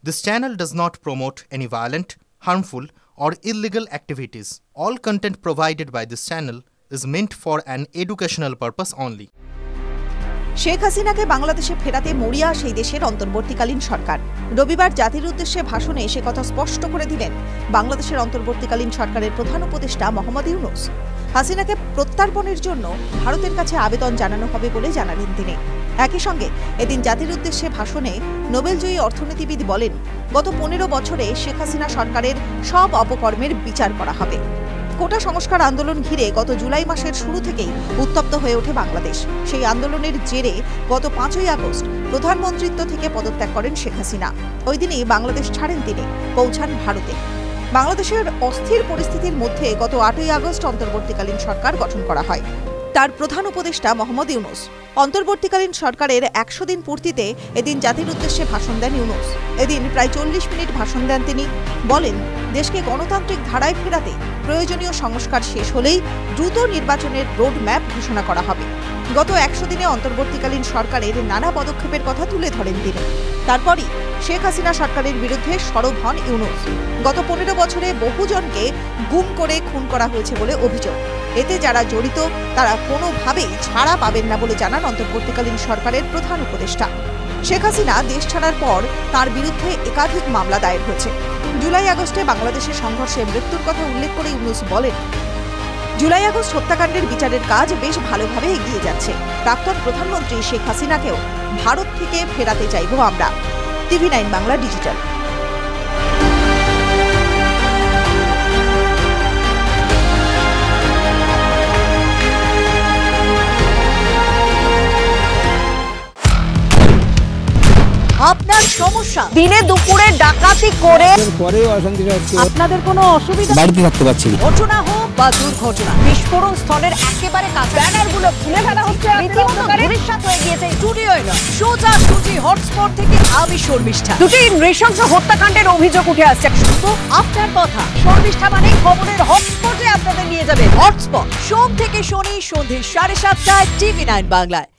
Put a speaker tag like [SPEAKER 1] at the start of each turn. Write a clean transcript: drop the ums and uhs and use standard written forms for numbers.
[SPEAKER 1] This channel does not promote any violent, harmful, or illegal activities. All content provided by this channel is meant for an educational purpose only.
[SPEAKER 2] Sheikh হাসিনাকে বাংলাদেশে ফেরাতে মরিয়া সেই দেশের অন্তর্বর্তীকালীন সরকার। রবিবার জাতির উদ্দেশ্যে ভাষণে সে কথা স্পষ্ট করে দিলেন বাংলাদেশের অন্তর্বর্তীকালীন সরকারের প্রধান উপদেষ্টা মোহাম্মদ ইউনূস। হাসিনাকে প্রত্যার্পণের জন্য ভারতের কাছে আবেদন জানানো হবে বলে জানালেন তিনি। একই সঙ্গে এদিন জাতির উদ্দেশ্যে ভাষণে নোবেলজয়ী অর্থনীতিবিদ বলেন, গত 15 বছরে শেখ হাসিনা সরকারের সব অপকর্মের বিচার করা হবে। কোটা সংস্কার আন্দোলন ঘিরে গত জুলাই মাসের শুরু থেকেই উত্তপ্ত হয়ে ওঠে বাংলাদেশ। সেই আন্দোলনের জেরে গত 5ই আগস্ট প্রধানমন্ত্রিত্ব থেকে পদত্যাগ করেন শেখ হাসিনা। ওই দিনই বাংলাদেশ ছাড়েন তিনি, পৌঁছান ভারতে। বাংলাদেশের অস্থির পরিস্থিতির মধ্যে গত 8ই আগস্ট অন্তর্বর্তীকালীন সরকার গঠন করা হয়। তার প্রধান উপদেষ্টা মোহাম্মদ ইউনূস। অন্তর্বর্তীকালীন সরকারের 100 দিন পূর্তিতে এদিন জাতির উদ্দেশ্যে ভাষণ দেন ইউনূস। এদিন প্রায় 40 মিনিট ভাষণ দেন তিনি। বলেন, দেশকে গণতান্ত্রিক ধারায় ফেরাতে প্রয়োজনীয় সংস্কার শেষ হলেই দ্রুত নির্বাচনের রোড ম্যাপ ঘোষণা করা হবে। গত 100 দিনে অন্তর্বর্তীকালীন সরকারের নানা পদক্ষেপের কথা তুলে ধরেন তিনি। তারপরই শেখ হাসিনা সরকারের বিরুদ্ধে সরব হন ইউনূস। গত 15 বছরে বহুজনকে গুম করে খুন করা হয়েছে বলে অভিযোগ। এতে যারা জড়িত তারা কোনোভাবেই ছাড়া পাবেন না বলে জানান অন্তর্বর্তীকালীন সরকারের প্রধান উপদেষ্টা। শেখ হাসিনা দেশ ছাড়ার পর তার বিরুদ্ধে একাধিক মামলা দায়ের হয়েছে। জুলাই আগস্টে বাংলাদেশের সংঘর্ষে মৃত্যুর কথা উল্লেখ করে ইউনূস বলেন, জুলাই আগস্ট হত্যাকাণ্ডের বিচারের কাজ বেশ ভালোভাবে এগিয়ে যাচ্ছে। প্রাক্তন প্রধানমন্ত্রী শেখ হাসিনাকেও ভারত থেকে ফেরাতে চাইব আমরা। TV9 Bangla digital. আপনার সমস্যা দিনে দুপুরে ডাকাতি করে আপনাদের কোনো অসুবিধা
[SPEAKER 3] বাড়িতে থাকতে পারছি না,
[SPEAKER 2] ঘটনা হোক বা দুর্ঘটনা, বিস্ফোরণ স্থলের একেবারে কাছে ব্যানারগুলো খুলে ফেলা হচ্ছে, রীতিমতো ভবিষ্যৎ হয়ে গিয়েছে স্টুডিওয় না সোজাসুজি হটস্পট থেকে আমি শর্মিষ্ঠা। দুটি নৃশংস হত্যাকাণ্ডের অভিযোগ উঠে আসছে। শুধু আপনার কথা, শর্মিষ্ঠা মানে খবরের হটস্পটে আপনাদের নিয়ে যাবে। হটস্পট সোম থেকে শনি সন্ধ্যে 7:30টায় TV9 বাংলায়।